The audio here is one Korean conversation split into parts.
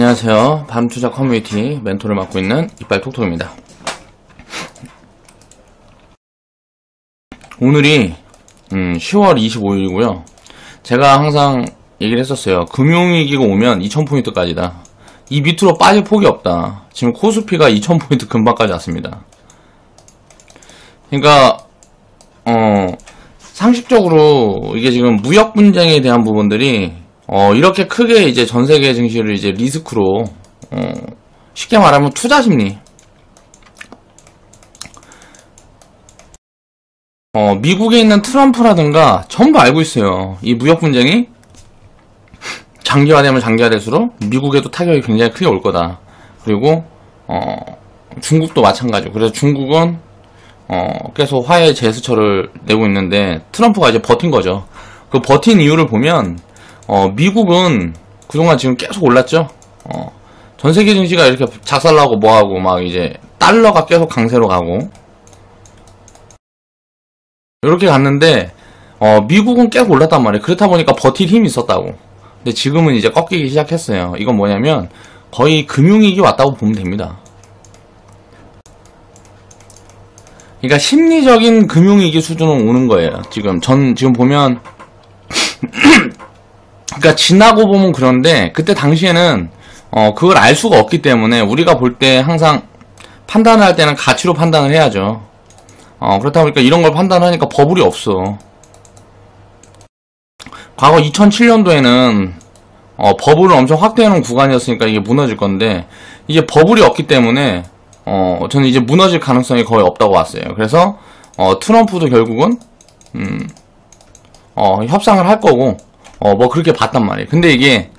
안녕하세요. 밤투자 커뮤니티 멘토를 맡고 있는 이빨톡톡입니다. 오늘이 10월 25일이고요. 제가 항상 얘기를 했었어요. 금융위기가 오면 2000포인트까지다. 이 밑으로 빠질 폭이 없다. 지금 코스피가 2000포인트 근방까지 왔습니다. 그러니까 상식적으로 이게 지금 무역 분쟁에 대한 부분들이 이렇게 크게 이제 전 세계 증시를 이제 리스크로 쉽게 말하면 투자 심리. 미국에 있는 트럼프라든가 전부 알고 있어요. 이 무역 분쟁이 장기화되면 장기화될수록 미국에도 타격이 굉장히 크게 올 거다. 그리고 중국도 마찬가지고. 그래서 중국은 계속 화해 제스처를 내고 있는데 트럼프가 이제 버틴 거죠. 그 버틴 이유를 보면 미국은 그동안 지금 계속 올랐죠. 전 세계 증시가 이렇게 작살나고 뭐하고 막 이제 달러가 계속 강세로 가고 이렇게 갔는데 미국은 계속 올랐단 말이에요. 그렇다 보니까 버틸 힘이 있었다고. 근데 지금은 이제 꺾이기 시작했어요. 이건 뭐냐면 거의 금융위기 왔다고 보면 됩니다. 그러니까 심리적인 금융위기 수준으로 오는 거예요. 지금 보면 그러니까 지나고 보면 그런데 그때 당시에는 그걸 알 수가 없기 때문에 우리가 볼 때 항상 판단을 할 때는 가치로 판단을 해야죠. 그렇다 보니까 이런 걸 판단하니까 버블이 없어. 과거 2007년도에는 버블을 엄청 확대해놓은 구간이었으니까 이게 무너질 건데 이제 버블이 없기 때문에 저는 이제 무너질 가능성이 거의 없다고 봤어요. 그래서 트럼프도 결국은 협상을 할 거고 뭐 그렇게 봤단 말이에요. 근데 이게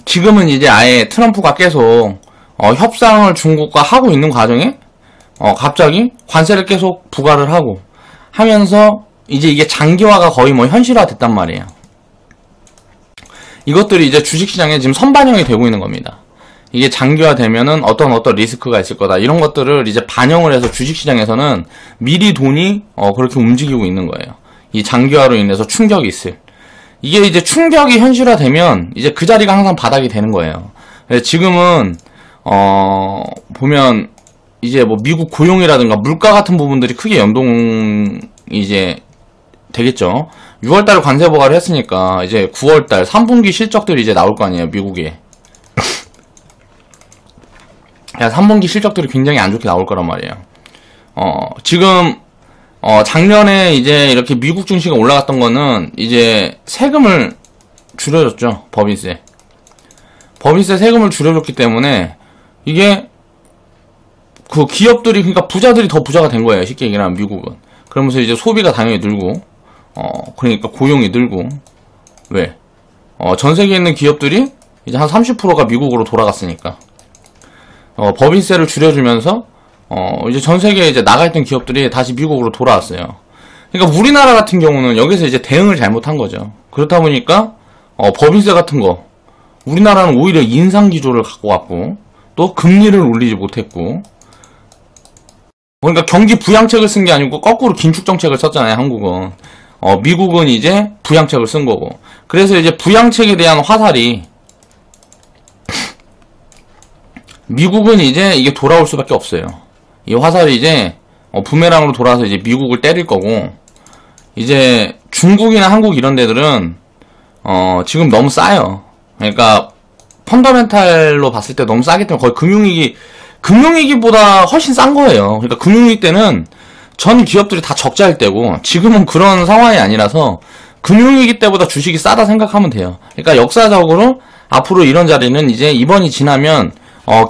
지금은 이제 아예 트럼프가 계속 협상을 중국과 하고 있는 과정에 갑자기 관세를 계속 부과를 하고 하면서 이제 이게 장기화가 거의 뭐 현실화 됐단 말이에요. 이것들이 이제 주식시장에 지금 선반영이 되고 있는 겁니다. 이게 장기화 되면은 어떤 리스크가 있을 거다. 이런 것들을 이제 반영을 해서 주식시장에서는 미리 돈이 그렇게 움직이고 있는 거예요. 이 장기화로 인해서 충격이 있을. 이게 이제 충격이 현실화되면 이제 그 자리가 항상 바닥이 되는 거예요. 지금은 보면 이제 뭐 미국 고용이라든가 물가 같은 부분들이 크게 연동 이제 되겠죠. 6월달 관세 부과를 했으니까 이제 9월달 3분기 실적들이 이제 나올 거 아니에요, 미국에. 3분기 실적들이 굉장히 안 좋게 나올 거란 말이에요. 지금 작년에 이제 이렇게 미국 증시가 올라갔던 거는 이제 세금을 줄여줬죠. 법인세 세금을 줄여줬기 때문에 이게 그 기업들이, 그러니까 부자들이 더 부자가 된 거예요. 쉽게 얘기하면 미국은. 그러면서 이제 소비가 당연히 늘고 그러니까 고용이 늘고. 왜? 전 세계에 있는 기업들이 이제 한 30%가 미국으로 돌아갔으니까 법인세를 줄여주면서 이제 전 세계에 이제 나가있던 기업들이 다시 미국으로 돌아왔어요. 그러니까 우리나라 같은 경우는 여기서 이제 대응을 잘못한 거죠. 그렇다 보니까 법인세 같은 거 우리나라는 오히려 인상 기조를 갖고 왔고 또 금리를 올리지 못했고, 그러니까 경기 부양책을 쓴 게 아니고 거꾸로 긴축 정책을 썼잖아요, 한국은. 미국은 이제 부양책을 쓴 거고. 그래서 이제 부양책에 대한 화살이 미국은 이제 이게 돌아올 수밖에 없어요. 이 화살이 이제 부메랑으로 돌아와서 이제 미국을 때릴 거고, 이제 중국이나 한국 이런 데들은 지금 너무 싸요. 그러니까 펀더멘탈로 봤을 때 너무 싸기 때문에 거의 금융위기보다 훨씬 싼 거예요. 그러니까 금융위기 때는 전 기업들이 다 적자일 때고 지금은 그런 상황이 아니라서 금융위기 때보다 주식이 싸다 생각하면 돼요. 그러니까 역사적으로 앞으로 이런 자리는 이제 이번이 지나면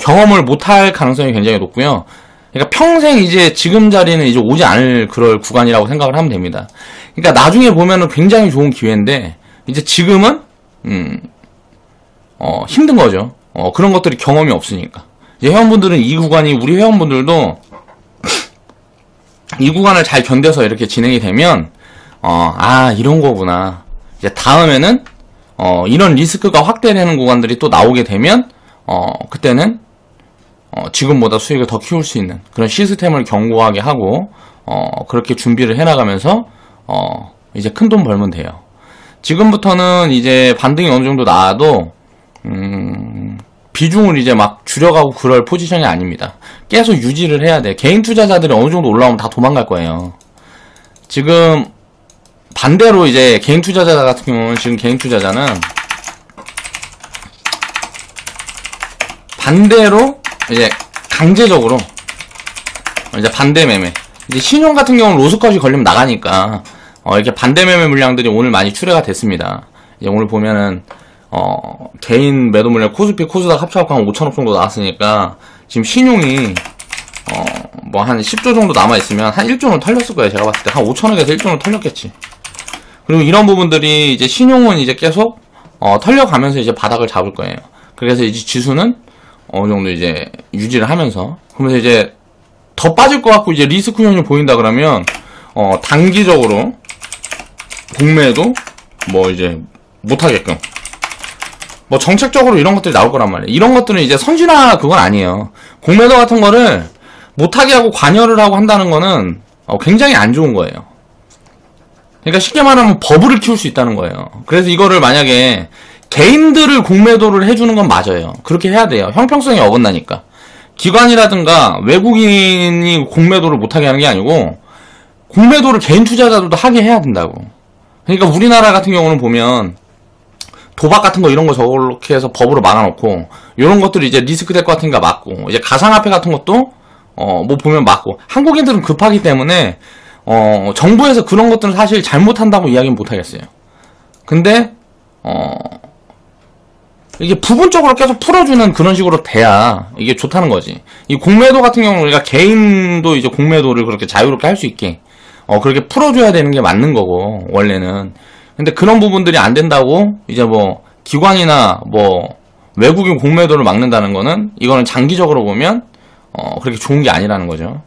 경험을 못할 가능성이 굉장히 높고요. 그러니까 평생 이제 지금 자리는 이제 오지 않을 그럴 구간이라고 생각을 하면 됩니다. 그러니까 나중에 보면은 굉장히 좋은 기회인데 이제 지금은 힘든 거죠. 그런 것들이 경험이 없으니까. 이제 회원분들은 이 구간이, 우리 회원분들도 이 구간을 잘 견뎌서 이렇게 진행이 되면 이런 거구나. 이제 다음에는 이런 리스크가 확대되는 구간들이 또 나오게 되면 그때는 지금보다 수익을 더 키울 수 있는 그런 시스템을 견고하게 하고 그렇게 준비를 해나가면서 이제 큰돈 벌면 돼요. 지금부터는 이제 반등이 어느 정도 나와도 비중을 이제 막 줄여가고 그럴 포지션이 아닙니다. 계속 유지를 해야 돼. 개인 투자자들이 어느 정도 올라오면 다 도망갈 거예요. 지금 반대로 이제 개인 투자자 같은 경우는 지금 개인 투자자는 반대로 이제 강제적으로 이제 반대 매매. 이제 신용 같은 경우는 로스컷이 걸리면 나가니까 이렇게 반대 매매 물량들이 오늘 많이 출회가 됐습니다. 이제 오늘 보면은 개인 매도 물량 코스피 코스닥 합쳐갖고 한 5천억 정도 나왔으니까 지금 신용이 뭐 한 10조 정도 남아있으면 한 1조는 털렸을 거예요. 제가 봤을 때 한 5천억에서 1조는 털렸겠지. 그리고 이런 부분들이 이제 신용은 이제 계속 털려가면서 이제 바닥을 잡을 거예요. 그래서 이제 지수는 어느 정도 이제 유지를 하면서, 그러면서 이제 더 빠질 것 같고 이제 리스크 현이 보인다 그러면 단기적으로 공매도 뭐 이제 못하게끔 뭐 정책적으로 이런 것들이 나올 거란 말이에요. 이런 것들은 이제 선진화 그건 아니에요. 공매도 같은 거를 못하게 하고 관여를 하고 한다는 거는 굉장히 안 좋은 거예요. 그러니까 쉽게 말하면 버블을 키울 수 있다는 거예요. 그래서 이거를 만약에 개인들을 공매도를 해주는 건 맞아요. 그렇게 해야 돼요. 형평성이 어긋나니까. 기관이라든가 외국인이 공매도를 못하게 하는 게 아니고 공매도를 개인 투자자들도 하게 해야 된다고. 그러니까 우리나라 같은 경우는 보면 도박 같은 거 이런 거 저렇게 해서 법으로 막아놓고 이런 것들이 이제 리스크 될 것 같으니까 막고, 이제 가상화폐 같은 것도 뭐 보면 막고. 한국인들은 급하기 때문에 정부에서 그런 것들은 사실 잘못한다고 이야기는 못하겠어요. 근데 이게 부분적으로 계속 풀어주는 그런 식으로 돼야 이게 좋다는 거지. 이 공매도 같은 경우는 우리가 개인도 이제 공매도를 그렇게 자유롭게 할 수 있게 그렇게 풀어줘야 되는 게 맞는 거고, 원래는. 근데 그런 부분들이 안 된다고 이제 뭐 기관이나 뭐 외국인 공매도를 막는다는 거는, 이거는 장기적으로 보면 그렇게 좋은 게 아니라는 거죠.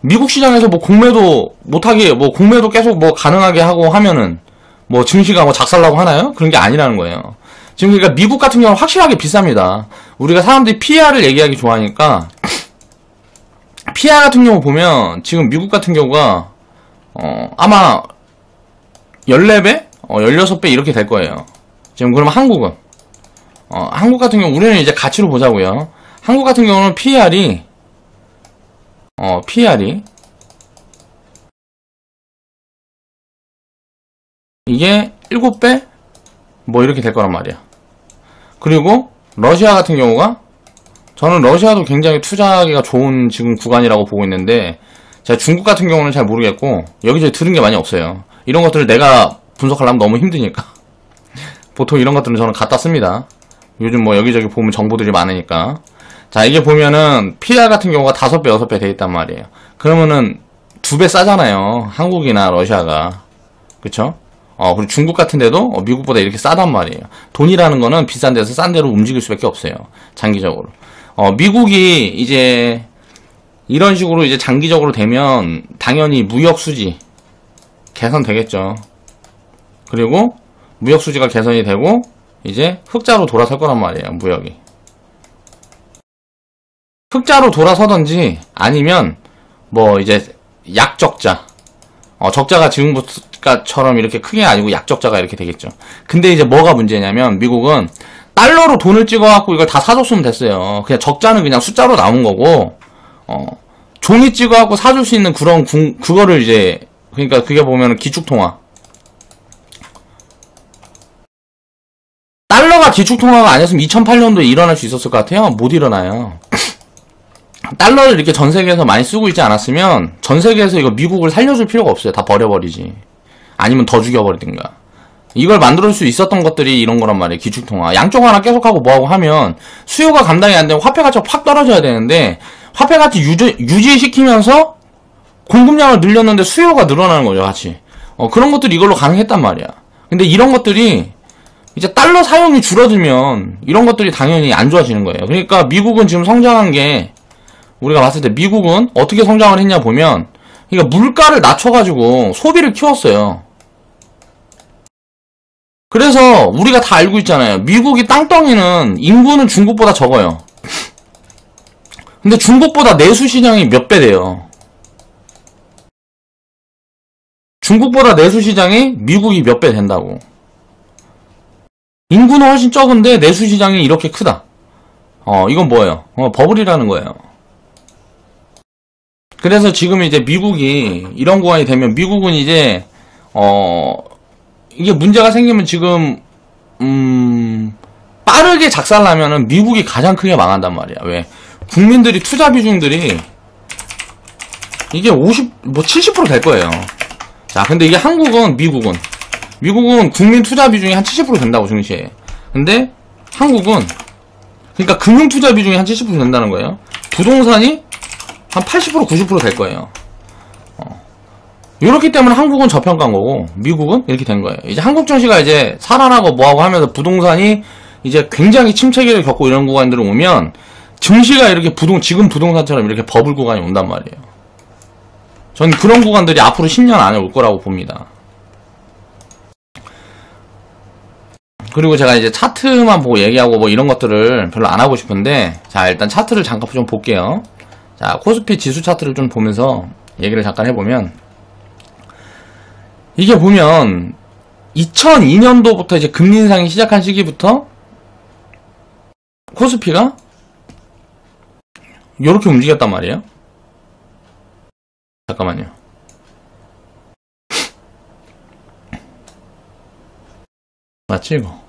미국 시장에서 뭐 공매도 못하게, 뭐 공매도 계속 뭐 가능하게 하고 하면은 뭐 증시가 뭐 작살나고 하나요? 그런 게 아니라는 거예요. 지금 그러니까 미국 같은 경우는 확실하게 비쌉니다. 우리가 사람들이 PR을 얘기하기 좋아하니까 PR 같은 경우 보면 지금 미국 같은 경우가 아마 14배? 16배 이렇게 될 거예요. 지금 그러면 한국은 한국 같은 경우 우리는 이제 가치로 보자고요. 한국 같은 경우는 PR이 이게 7배? 뭐 이렇게 될 거란 말이야. 그리고 러시아 같은 경우가, 저는 러시아도 굉장히 투자하기가 좋은 지금 구간이라고 보고 있는데, 제가 중국 같은 경우는 잘 모르겠고 여기저기 들은 게 많이 없어요. 이런 것들을 내가 분석하려면 너무 힘드니까 보통 이런 것들은 저는 갖다 씁니다. 요즘 뭐 여기저기 보면 정보들이 많으니까. 자, 이게 보면은 PR 같은 경우가 5배, 6배 돼 있단 말이에요. 그러면은 2배 싸잖아요, 한국이나 러시아가. 그쵸? 그리고 중국 같은 데도 미국보다 이렇게 싸단 말이에요. 돈이라는 거는 비싼 데서 싼 데로 움직일 수밖에 없어요, 장기적으로. 미국이 이제 이런 식으로 이제 장기적으로 되면 당연히 무역 수지 개선되겠죠. 그리고 무역 수지가 개선이 되고 이제 흑자로 돌아설 거란 말이에요, 무역이. 흑자로 돌아서든지 아니면 뭐 이제 약적자, 적자가 지금부터처럼 이렇게 크게 아니고 약적자가 이렇게 되겠죠. 근데 이제 뭐가 문제냐면 미국은 달러로 돈을 찍어갖고 이걸 다 사줬으면 됐어요. 그냥 적자는 그냥 숫자로 나온 거고, 종이 찍어갖고 사줄 수 있는 그런 그거를 이제, 그러니까 그게 보면 기축통화. 달러가 기축통화가 아니었으면 2008년도에 일어날 수 있었을 것 같아요? 못 일어나요. 달러를 이렇게 전 세계에서 많이 쓰고 있지 않았으면 전 세계에서 이거 미국을 살려줄 필요가 없어요. 다 버려버리지. 아니면 더 죽여버리든가. 이걸 만들 수 있었던 것들이 이런 거란 말이에요. 기축통화. 양쪽 하나 계속하고 뭐하고 하면 수요가 감당이 안 되면 화폐 가치가 확 떨어져야 되는데, 화폐 가치 유지시키면서 공급량을 늘렸는데 수요가 늘어나는 거죠, 같이. 그런 것들이 이걸로 가능했단 말이야. 근데 이런 것들이 이제 달러 사용이 줄어들면 이런 것들이 당연히 안 좋아지는 거예요. 그러니까 미국은 지금 성장한 게, 우리가 봤을 때 미국은 어떻게 성장을 했냐 보면, 그러니까 물가를 낮춰가지고 소비를 키웠어요. 그래서 우리가 다 알고 있잖아요. 미국이 땅덩이는 인구는 중국보다 적어요. 근데 중국보다 내수 시장이 몇 배 돼요. 중국보다 내수 시장이 미국이 몇 배 된다고. 인구는 훨씬 적은데 내수 시장이 이렇게 크다. 이건 뭐예요? 버블이라는 거예요. 그래서 지금 이제 미국이 이런 구간이 되면 미국은 이제 이게 문제가 생기면 지금 빠르게 작살나면은 미국이 가장 크게 망한단 말이야. 왜? 국민들이 투자 비중들이 이게 70% 될 거예요. 자, 근데 이게 한국은 미국은 국민 투자 비중이 한 70% 된다고 증시에. 근데 한국은 그러니까 금융 투자 비중이 한 70% 된다는 거예요. 부동산이 한 80% 90% 될 거예요. 이렇기 때문에 한국은 저평가인 거고 미국은 이렇게 된 거예요. 이제 한국 증시가 이제 살아나고 뭐하고 하면서 부동산이 이제 굉장히 침체기를 겪고 이런 구간들을 오면 증시가 이렇게 지금 부동산처럼 이렇게 버블 구간이 온단 말이에요. 전 그런 구간들이 앞으로 10년 안에 올 거라고 봅니다. 그리고 제가 이제 차트만 보고 얘기하고 뭐 이런 것들을 별로 안 하고 싶은데, 자, 일단 차트를 잠깐 좀 볼게요. 자, 코스피 지수 차트를 좀 보면서 얘기를 잠깐 해보면, 이게 보면 2002년도부터 이제 금리 인상이 시작한 시기부터 코스피가 요렇게 움직였단 말이에요. 잠깐만요. 맞지 이거?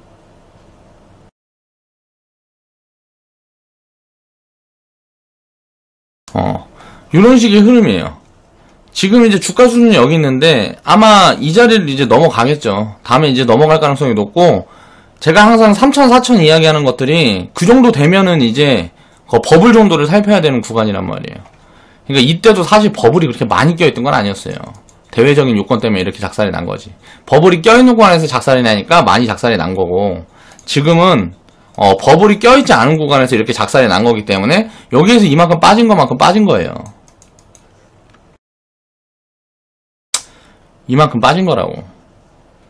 이런 식의 흐름이에요. 지금 이제 주가 수준이 여기 있는데 아마 이 자리를 이제 넘어가겠죠. 다음에 이제 넘어갈 가능성이 높고, 제가 항상 3,000, 4,000 이야기하는 것들이 그 정도 되면은 이제 버블 정도를 살펴야 되는 구간이란 말이에요. 그러니까 이때도 사실 버블이 그렇게 많이 껴있던 건 아니었어요. 대외적인 요건 때문에 이렇게 작살이 난 거지. 버블이 껴있는 구간에서 작살이 나니까 많이 작살이 난 거고, 지금은 버블이 껴있지 않은 구간에서 이렇게 작살이 난 거기 때문에 여기에서 이만큼 빠진 것만큼 빠진 거예요. 이만큼 빠진 거라고.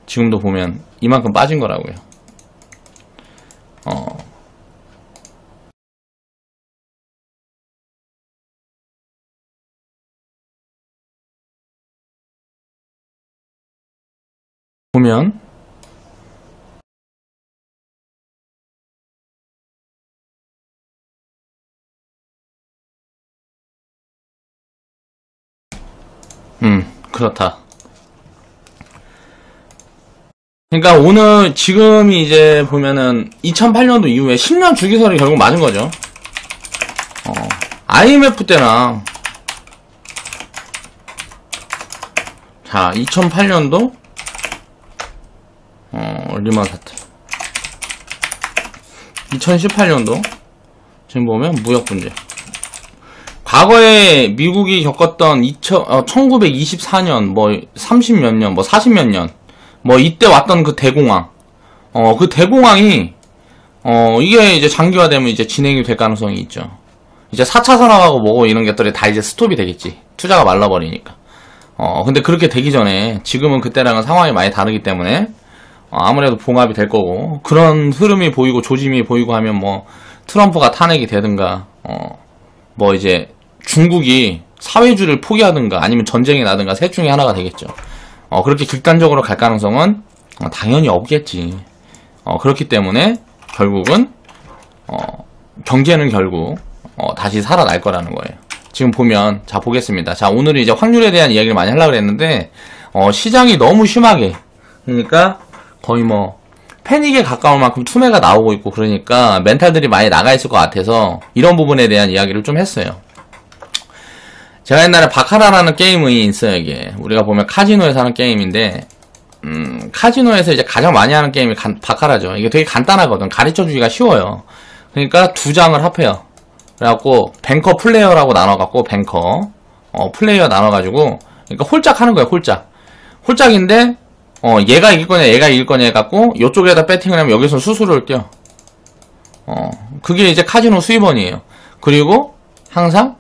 지금도 보면 이만큼 빠진 거라고요. 보면 그렇다. 그러니까 오늘 지금이 이제 보면은 2008년도 이후에 10년 주기설이 결국 맞은 거죠. IMF 때랑, 자, 2008년도 리만 사태, 2018년도 지금 보면 무역 분쟁. 과거에 미국이 겪었던 1924년 뭐 30몇 년 뭐 40몇 년 뭐 이때 왔던 그 대공황, 그 대공황이 이게 이제 장기화되면 이제 진행이 될 가능성이 있죠. 이제 4차 산업하고 뭐고 이런 것들이 다 이제 스톱이 되겠지. 투자가 말라버리니까. 근데 그렇게 되기 전에 지금은 그때랑은 상황이 많이 다르기 때문에 아무래도 봉합이 될 거고, 그런 흐름이 보이고 조짐이 보이고 하면 뭐 트럼프가 탄핵이 되든가, 뭐 이제 중국이 사회주의를 포기하든가 아니면 전쟁이 나든가 셋 중에 하나가 되겠죠. 그렇게 극단적으로 갈 가능성은 당연히 없겠지. 그렇기 때문에 결국은 경제는 결국 다시 살아날 거라는 거예요. 지금 보면, 자, 보겠습니다. 자, 오늘은 이제 확률에 대한 이야기를 많이 하려고 했는데 시장이 너무 심하게, 그러니까 거의 뭐 패닉에 가까울 만큼 투매가 나오고 있고, 그러니까 멘탈들이 많이 나가 있을 것 같아서 이런 부분에 대한 이야기를 좀 했어요. 제가 옛날에 바카라라는 게임이 있어요. 이게 우리가 보면 카지노에서 하는 게임인데, 카지노에서 이제 가장 많이 하는 게임이 바카라죠. 이게 되게 간단하거든. 가르쳐주기가 쉬워요. 그러니까 두 장을 합해요. 그래갖고 뱅커 플레이어라고 나눠갖고, 뱅커 플레이어 나눠가지고, 그러니까 홀짝 하는 거예요. 홀짝인데 얘가 이길 거냐 얘가 이길 거냐 해갖고 요쪽에다 배팅을 하면 여기서 수수료를 껴. 그게 이제 카지노 수입원이에요. 그리고 항상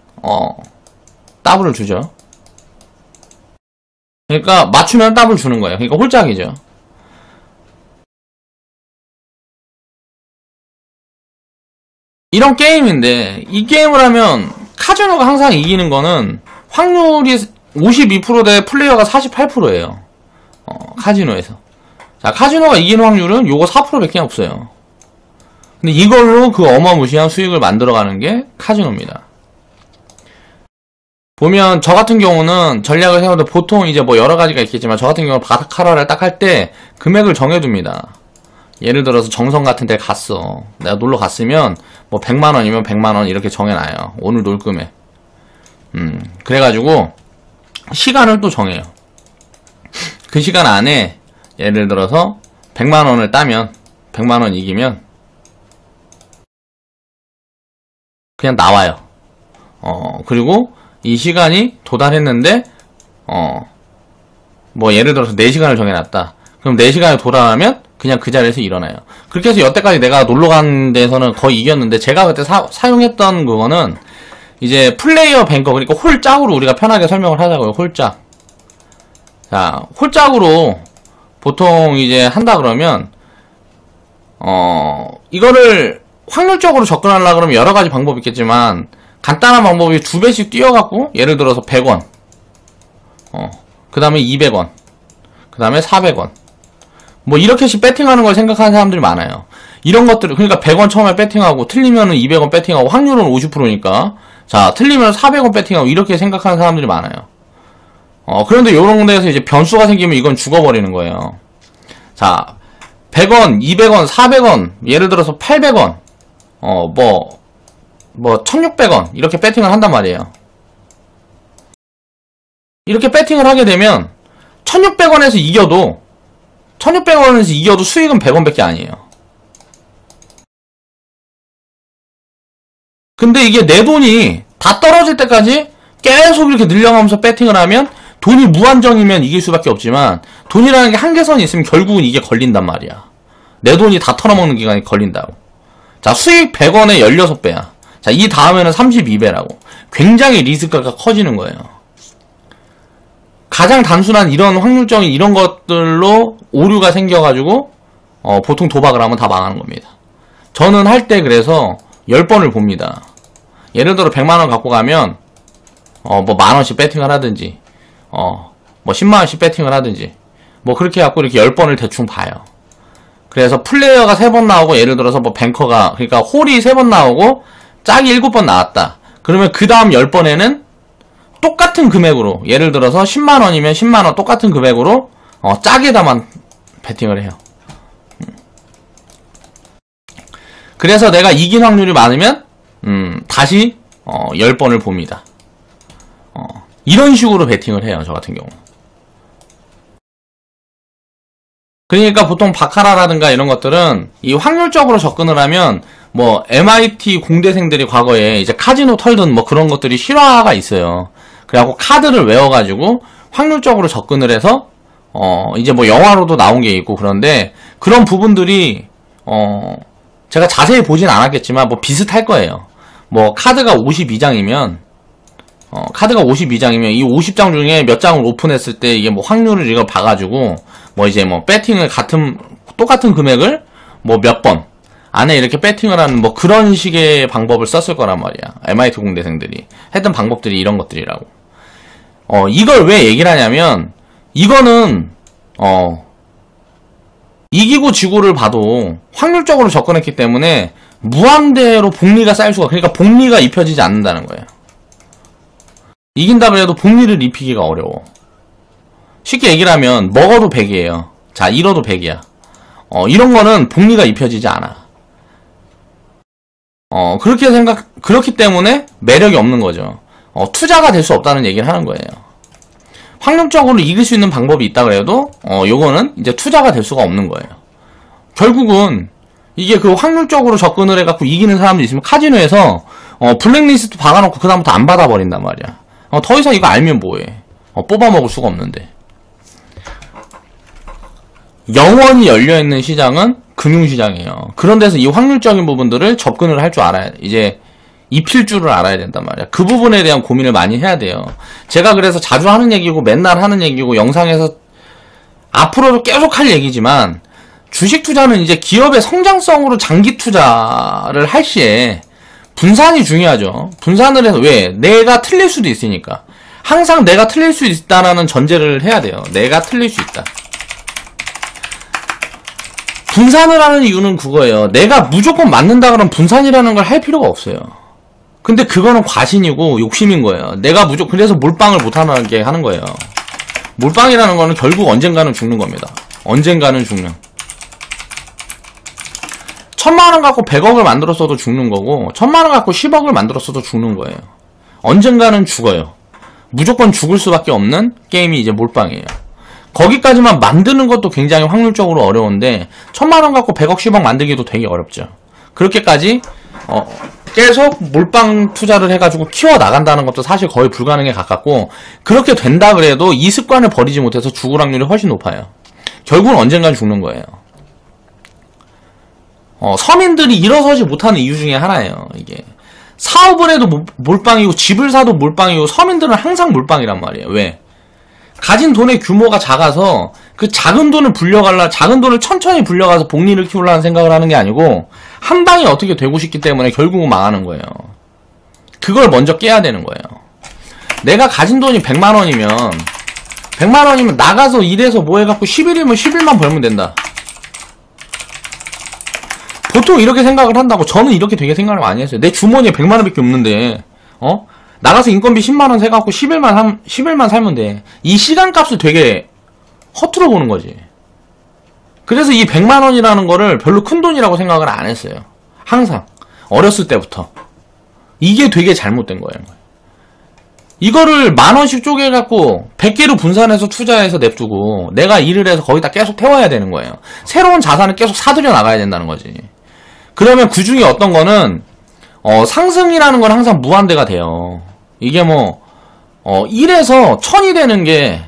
더블을 주죠. 그러니까 맞추면 더블 주는 거예요. 그러니까 홀짝이죠. 이런 게임인데, 이 게임을 하면 카지노가 항상 이기는 거는 확률이 52% 대 플레이어가 48%예요. 카지노에서. 자, 카지노가 이기는 확률은 요거 4%밖에 없어요. 근데 이걸로 그 어마무시한 수익을 만들어가는 게 카지노입니다. 보면 저 같은 경우는 전략을 세우는데 보통 이제 뭐 여러 가지가 있겠지만 저 같은 경우는 바카라를 딱 할 때 금액을 정해둡니다. 예를 들어서 정성 같은 데 갔어. 내가 놀러 갔으면 뭐 100만원이면 100만원 이렇게 정해놔요. 오늘 놀 금액. 그래가지고 시간을 또 정해요. 그 시간 안에 예를 들어서 100만원을 따면 100만원 이기면 그냥 나와요. 그리고 이 시간이 도달했는데 뭐 예를 들어서 4시간을 정해놨다. 그럼 4시간에 도달하면 그냥 그 자리에서 일어나요. 그렇게 해서 여태까지 내가 놀러간 데서는 거의 이겼는데 제가 그때 사용했던 그거는 이제 플레이어 뱅커, 그러니까 홀짝으로 우리가 편하게 설명을 하자고요. 홀짝. 자, 홀짝으로 보통 이제 한다 그러면 이거를 확률적으로 접근하려고 그러면 여러 가지 방법이 있겠지만 간단한 방법이 2배씩 뛰어갖고 예를 들어서 100원 그 다음에 200원 그 다음에 400원 뭐 이렇게씩 배팅하는 걸 생각하는 사람들이 많아요. 이런 것들을 그러니까 100원 처음에 배팅하고 틀리면은 200원 배팅하고 확률은 50%니까 자 틀리면 400원 배팅하고 이렇게 생각하는 사람들이 많아요. 그런데 요런 데에서 이제 변수가 생기면 이건 죽어버리는 거예요. 자 100원, 200원, 400원 예를 들어서 800원 뭐 1600원 이렇게 배팅을 한단 말이에요. 이렇게 배팅을 하게 되면 1600원에서 이겨도 1600원에서 이겨도 수익은 100원밖에 아니에요. 근데 이게 내 돈이 다 떨어질 때까지 계속 이렇게 늘려가면서 배팅을 하면 돈이 무한정이면 이길 수밖에 없지만 돈이라는 게 한계선이 있으면 결국은 이게 걸린단 말이야. 내 돈이 다 털어먹는 기간이 걸린다고. 자, 수익 100원에 16배야. 자, 이 다음에는 32배라고. 굉장히 리스크가 커지는 거예요. 가장 단순한 이런 확률적인 이런 것들로 오류가 생겨가지고 보통 도박을 하면 다 망하는 겁니다. 저는 할 때 그래서 10번을 봅니다. 예를 들어 100만원 갖고 가면 뭐 만원씩 배팅을 하든지 뭐 10만원씩 배팅을 하든지 뭐 그렇게 해갖고 이렇게 10번을 대충 봐요. 그래서 플레이어가 3번 나오고 예를 들어서 뭐 뱅커가 그러니까 홀이 3번 나오고 짝이 7번 나왔다. 그러면 그 다음 10번에는 똑같은 금액으로 예를 들어서 10만원이면 10만원 똑같은 금액으로 짝에다만 배팅을 해요. 그래서 내가 이긴 확률이 많으면 다시 10번을 봅니다. 이런 식으로 배팅을 해요. 저 같은 경우. 그러니까 보통 바카라라든가 이런 것들은 이 확률적으로 접근을 하면 뭐 MIT 공대생들이 과거에 이제 카지노 털든 뭐 그런 것들이 실화가 있어요. 그래갖고 카드를 외워가지고 확률적으로 접근을 해서 이제 뭐 영화로도 나온 게 있고 그런데 그런 부분들이 제가 자세히 보진 않았겠지만 뭐 비슷할 거예요. 뭐 카드가 52장이면 카드가 52장이면 이 50장 중에 몇 장을 오픈했을 때 이게 뭐 확률을 이걸 봐가지고 뭐 이제 뭐 배팅을 똑같은 금액을 뭐 몇 번 안에 이렇게 배팅을 하는 뭐 그런 식의 방법을 썼을 거란 말이야. MIT 공대생들이 했던 방법들이 이런 것들이라고. 이걸 왜 얘기를 하냐면 이거는 이기고 지고를 봐도 확률적으로 접근했기 때문에 무한대로 복리가 쌓일 수가 그러니까 복리가 입혀지지 않는다는 거예요. 이긴다고 해도 복리를 입히기가 어려워. 쉽게 얘기를 하면 먹어도 100이에요. 자 잃어도 100이야. 이런 거는 복리가 입혀지지 않아. 그렇기 때문에 매력이 없는 거죠. 투자가 될 수 없다는 얘기를 하는 거예요. 확률적으로 이길 수 있는 방법이 있다 그래도 요거는 이제 투자가 될 수가 없는 거예요. 결국은 이게 그 확률적으로 접근을 해갖고 이기는 사람들이 있으면 카지노에서 블랙리스트 박아놓고 그 다음부터 안 받아버린단 말이야. 더 이상 이거 알면 뭐해. 뽑아먹을 수가 없는데. 영원히 열려있는 시장은 금융시장이에요. 그런 데서 이 확률적인 부분들을 접근을 할 줄 알아야 이제 입힐 줄을 알아야 된단 말이야. 그 부분에 대한 고민을 많이 해야 돼요. 제가 그래서 자주 하는 얘기고 맨날 하는 얘기고 영상에서 앞으로도 계속 할 얘기지만 주식 투자는 이제 기업의 성장성으로 장기 투자를 할 시에 분산이 중요하죠. 분산을 해서 왜? 내가 틀릴 수도 있으니까. 항상 내가 틀릴 수 있다라는 전제를 해야 돼요. 내가 틀릴 수 있다. 분산을 하는 이유는 그거예요. 내가 무조건 맞는다 그러면 분산이라는 걸 할 필요가 없어요. 근데 그거는 과신이고 욕심인 거예요. 내가 무조건 그래서 몰빵을 못하게 하는 거예요. 몰빵이라는 거는 결국 언젠가는 죽는 겁니다. 언젠가는 죽는. 1000만원 갖고 100억을 만들었어도 죽는 거고 1000만원 갖고 10억을 만들었어도 죽는 거예요. 언젠가는 죽어요. 무조건 죽을 수밖에 없는 게임이 이제 몰빵이에요. 거기까지만 만드는 것도 굉장히 확률적으로 어려운데 1000만원 갖고 100억 10억 만들기도 되게 어렵죠. 그렇게까지 계속 몰빵 투자를 해가지고 키워나간다는 것도 사실 거의 불가능에 가깝고, 그렇게 된다 그래도 이 습관을 버리지 못해서 죽을 확률이 훨씬 높아요. 결국은 언젠간 죽는 거예요. 서민들이 일어서지 못하는 이유 중에 하나예요. 이게 사업을 해도 몰빵이고 집을 사도 몰빵이고 서민들은 항상 몰빵이란 말이에요. 왜? 가진 돈의 규모가 작아서 그 작은 돈을 작은 돈을 천천히 불려가서 복리를 키우려는 생각을 하는 게 아니고 한 방에 어떻게 되고 싶기 때문에 결국은 망하는 거예요. 그걸 먼저 깨야 되는 거예요. 내가 가진 돈이 100만원이면 나가서 일해서 뭐 해갖고 10일이면 10일만 벌면 된다. 보통 이렇게 생각을 한다고. 저는 이렇게 되게 생각을 많이 했어요. 내 주머니에 100만원밖에 없는데 나가서 인건비 10만원 세갖고 10일만 살면 돼. 이 시간값을 되게 허투루 보는 거지. 그래서 이 100만원이라는 거를 별로 큰 돈이라고 생각을 안 했어요. 항상 어렸을 때부터. 이게 되게 잘못된 거예요. 이거를 만원씩 쪼개갖고 100개로 분산해서 투자해서 냅두고 내가 일을 해서 거기다 계속 태워야 되는 거예요. 새로운 자산을 계속 사들여 나가야 된다는 거지. 그러면 그 중에 어떤 거는 상승이라는 건 항상 무한대가 돼요. 이게 1에서 1000이 되는 게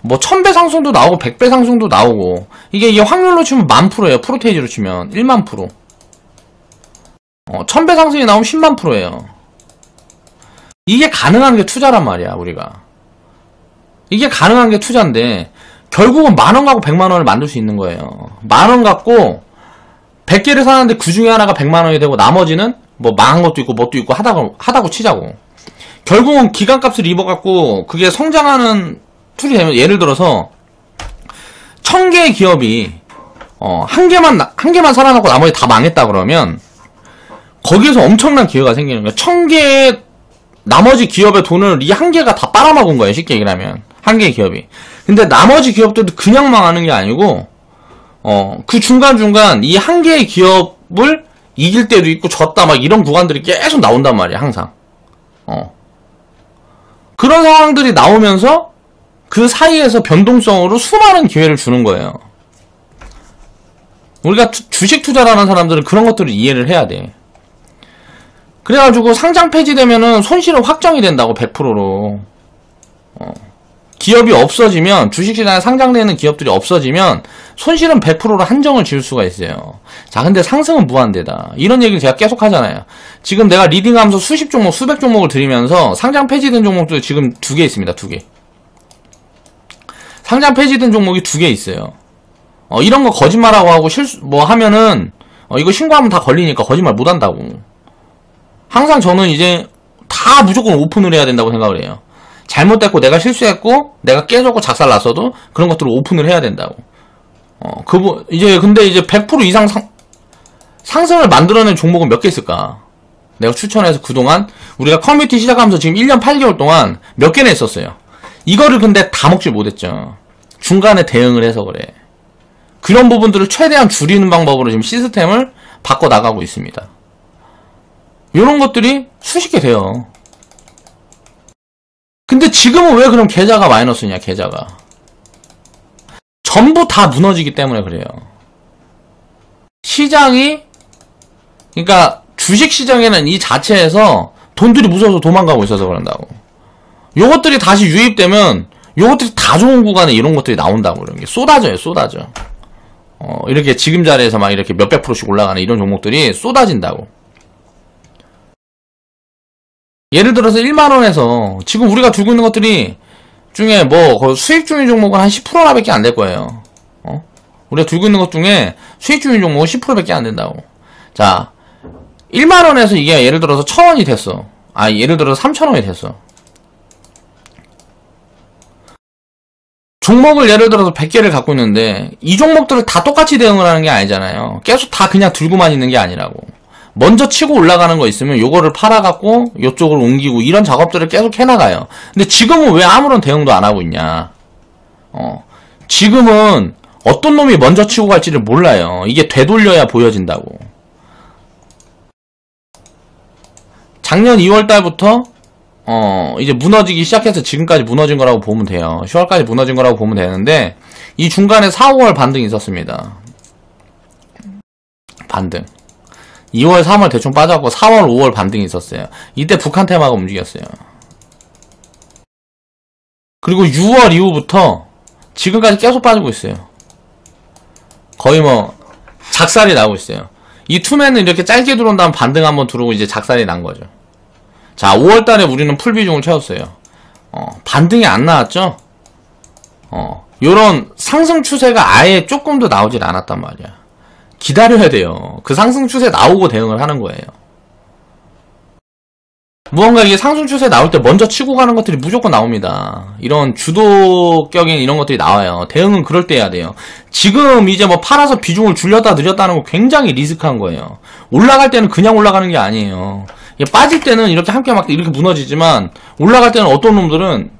1000배 상승도 나오고 100배 상승도 나오고, 이게 확률로 치면 10,000%예요. 프로테이지로 치면 10,000,000%. 1000배 상승이 나오면 100,000,000%예요. 이게 가능한 게 투자란 말이야, 우리가. 이게 가능한 게 투자인데 결국은 만원 갖고 100만원을 만들 수 있는 거예요. 만원 갖고 100개를 사는데 그 중에 하나가 100만원이 되고 나머지는 망한 것도 있고 뭣도 있고 하다고 치자고. 결국은 기간값을 입어갖고 그게 성장하는 툴이 되면, 예를 들어서 1000개의 기업이 한 개만 살아남고 나머지 다 망했다 그러면 거기에서 엄청난 기회가 생기는 거예요. 1000개의 나머지 기업의 돈을 이 한 개가 다 빨아먹은 거예요. 쉽게 얘기를 하면 한 개의 기업이. 근데 나머지 기업들도 그냥 망하는 게 아니고 그 중간중간 이 한 개의 기업을 이길 때도 있고 졌다 막 이런 구간들이 계속 나온단 말이야. 항상 그런 상황들이 나오면서 그 사이에서 변동성으로 수많은 기회를 주는 거예요. 우리가 주식 투자라는 사람들은 그런 것들을 이해를 해야 돼. 그래가지고 상장 폐지되면은 손실은 확정이 된다고. 100%로 기업이 없어지면, 주식시장에 상장되는 기업들이 없어지면 손실은 100%로 한정을 지을 수가 있어요. 자, 근데 상승은 무한대다. 이런 얘기를 제가 계속 하잖아요. 지금 내가 리딩하면서 수십 종목, 수백 종목을 드리면서 상장 폐지된 종목도 지금 2개 있습니다. 2개. 상장 폐지된 종목이 2개 있어요. 이런 거 거짓말하고 하고 하면은 이거 신고하면 다 걸리니까 거짓말 못 한다고. 항상 저는 이제 다 무조건 오픈을 해야 된다고 생각을 해요. 잘못됐고 내가 실수했고 내가 깨졌고 작살났어도 그런 것들을 오픈을 해야 된다고. 근데 이제 100% 이상 상승을 만들어낸 종목은 몇 개 있을까? 내가 추천해서 그동안 우리가 커뮤니티 시작하면서 지금 1년 8개월 동안 몇 개나 했었어요. 이거를 근데 다 먹질 못했죠. 중간에 대응을 해서 그래. 그런 부분들을 최대한 줄이는 방법으로 지금 시스템을 바꿔 나가고 있습니다. 이런 것들이 수십 개 돼요. 근데 지금은 왜 그럼 계좌가 마이너스냐, 계좌가. 전부 다 무너지기 때문에 그래요. 그러니까 주식시장에는 이 자체에서 돈들이 무서워서 도망가고 있어서 그런다고. 요것들이 다시 유입되면 요것들이 다 좋은 구간에 이런 것들이 나온다고. 이런 게 쏟아져요, 쏟아져. 이렇게 지금 자리에서 막 이렇게 몇백 프로씩 올라가는 이런 종목들이 쏟아진다고. 예를 들어서 1만원에서 지금 우리가 들고 있는 것들이 중에 수익 중인 종목은 한 10%나 밖에 안 될 거예요. 우리가 들고 있는 것 중에 수익 중인 종목은 10% 밖에 안 된다고. 자, 1만원에서 이게 예를 들어서 1000원이 됐어. 예를 들어서 3000원이 됐어. 종목을 예를 들어서 100개를 갖고 있는데 이 종목들을 다 똑같이 대응을 하는 게 아니잖아요. 계속 다 그냥 들고만 있는 게 아니라고. 먼저 치고 올라가는 거 있으면 요거를 팔아갖고 요쪽으로 옮기고 이런 작업들을 계속 해나가요. 근데 지금은 왜 아무런 대응도 안 하고 있냐. 지금은 어떤 놈이 먼저 치고 갈지를 몰라요. 이게 되돌려야 보여진다고. 작년 2월달부터 이제 무너지기 시작해서 지금까지 무너진 거라고 보면 돼요. 10월까지 무너진 거라고 보면 되는데 이 중간에 4, 5월 반등이 있었습니다. 반등. 2월, 3월 대충 빠졌고 4월, 5월 반등이 있었어요. 이때 북한 테마가 움직였어요. 그리고 6월 이후부터 지금까지 계속 빠지고 있어요. 거의 뭐 작살이 나고 있어요. 이 투맨은 이렇게 짧게 들어온 다음 반등 한번 들어오고 이제 작살이 난 거죠. 자, 5월달에 우리는 풀 비중을 채웠어요. 반등이 안 나왔죠? 요런 상승 추세가 아예 조금도 나오질 않았단 말이야. 기다려야 돼요. 그 상승 추세 나오고 대응을 하는 거예요. 무언가 이게 상승 추세 나올 때 먼저 치고 가는 것들이 무조건 나옵니다. 이런 주도격인 이런 것들이 나와요. 대응은 그럴 때 해야 돼요. 지금 이제 뭐 팔아서 비중을 줄였다 늘렸다 하는 거 굉장히 리스크한 거예요. 올라갈 때는 그냥 올라가는 게 아니에요. 빠질 때는 이렇게 함께 막 이렇게 무너지지만 올라갈 때는 어떤 놈들은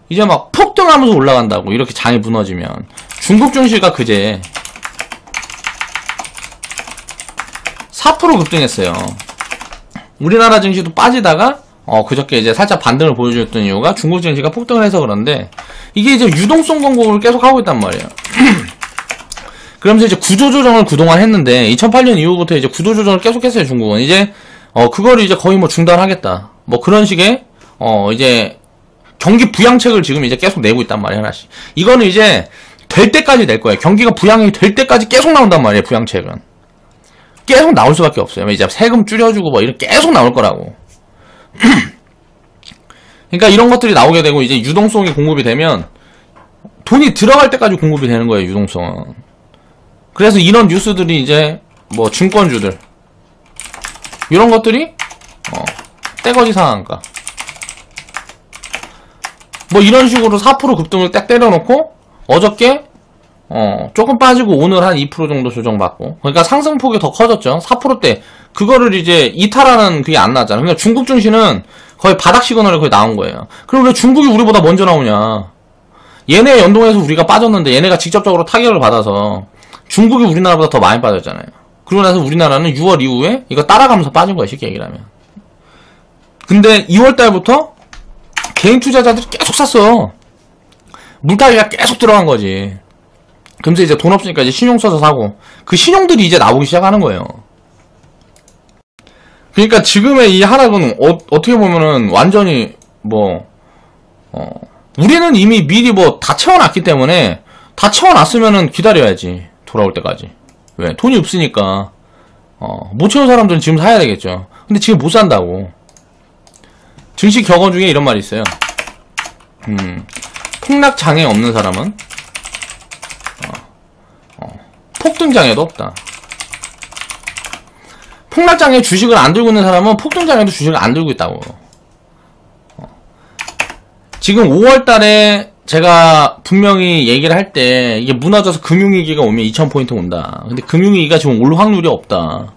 이제 막 폭등하면서 올라간다고. 이렇게 장이 무너지면. 중국 증시가 그제 4% 급등했어요. 우리나라 증시도 빠지다가 그저께 이제 살짝 반등을 보여줬던 이유가 중국 증시가 폭등을 해서 그런데 이게 이제 유동성 공급을 계속 하고 있단 말이에요. 그러면서 이제 구조조정을 그동안 했는데 2008년 이후부터 이제 구조조정을 계속 했어요. 중국은 이제 그거를 이제 거의 뭐 중단하겠다. 뭐 그런 식의 이제 경기 부양책을 지금 이제 계속 내고 있단 말이에요. 하나씩. 이거는 이제 될 때까지 낼 거예요. 경기가 부양이 될 때까지 계속 나온단 말이에요. 부양책은. 계속 나올 수밖에 없어요. 이제 세금 줄여주고 뭐 이렇게 계속 나올 거라고. 그러니까 이런 것들이 나오게 되고 이제 유동성이 공급이 되면 돈이 들어갈 때까지 공급이 되는 거예요. 유동성은. 그래서 이런 뉴스들이 이제 뭐 증권주들 이런 것들이 떼거지 상한가 뭐 이런 식으로 4% 급등을 딱 때려놓고 어저께 조금 빠지고 오늘 한 2% 정도 조정받고 그러니까 상승폭이 더 커졌죠. 4%대 그거를 이제 이탈하는 그게 안 나왔잖아. 그러니까 중국 증시는 거의 바닥 시그널이 거의 나온 거예요. 그럼 왜 중국이 우리보다 먼저 나오냐. 얘네 연동해서 우리가 빠졌는데 얘네가 직접적으로 타격을 받아서 중국이 우리나라보다 더 많이 빠졌잖아요. 그러고 나서 우리나라는 6월 이후에 이거 따라가면서 빠진 거야. 쉽게 얘기를 하면. 근데 2월달부터 개인 투자자들이 계속 샀어. 물타기가 계속 들어간 거지. 그러면서 이제 돈 없으니까 이제 신용 써서 사고 그 신용들이 이제 나오기 시작하는 거예요. 그러니까 지금의 이 하락은 어떻게 보면은 완전히 뭐 우리는 이미 미리 뭐 다 채워놨기 때문에 다 채워놨으면은 기다려야지. 돌아올 때까지. 왜? 돈이 없으니까 못 채운 사람들은 지금 사야 되겠죠. 근데 지금 못 산다고. 증시 격언 중에 이런 말이 있어요. 폭락장애 없는 사람은 폭등장애도 없다. 폭락장애 주식을 안 들고 있는 사람은 폭등장애도 주식을 안 들고 있다고. 지금 5월달에 제가 분명히 얘기를 할 때 이게 무너져서 금융위기가 오면 2000포인트 온다. 근데 금융위기가 지금 올 확률이 없다.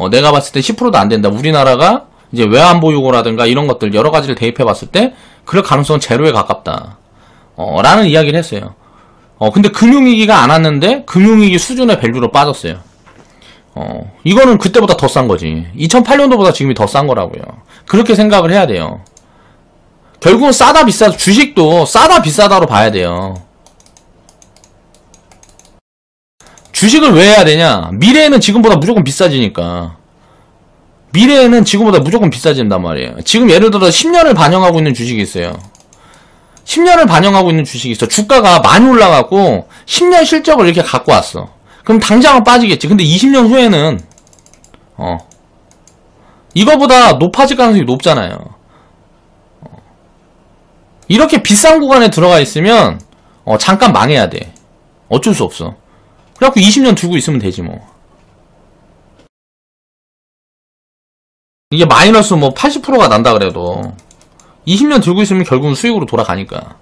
내가 봤을 때 10%도 안 된다. 우리나라가 이제 외환보유고라든가 이런 것들 여러 가지를 대입해 봤을 때 그럴 가능성은 제로에 가깝다. 라는 이야기를 했어요. 근데 금융위기가 안 왔는데 금융위기 수준의 밸류로 빠졌어요. 이거는 그때보다 더 싼 거지. 2008년도보다 지금이 더 싼 거라고요. 그렇게 생각을 해야 돼요. 결국은 싸다 비싸다 주식도 싸다 비싸다로 봐야 돼요. 주식을 왜 해야 되냐? 미래에는 지금보다 무조건 비싸지니까. 미래에는 지금보다 무조건 비싸진단 말이에요. 지금 예를 들어 10년을 반영하고 있는 주식이 있어요. 10년을 반영하고 있는 주식이 있어. 주가가 많이 올라가고 10년 실적을 이렇게 갖고 왔어. 그럼 당장은 빠지겠지. 근데 20년 후에는 이거보다 높아질 가능성이 높잖아요. 이렇게 비싼 구간에 들어가 있으면 잠깐 망해야 돼. 어쩔 수 없어. 그래갖고 20년 들고 있으면 되지 뭐. 이게 마이너스 뭐 80%가 난다 그래도 20년 들고 있으면 결국은 수익으로 돌아가니까.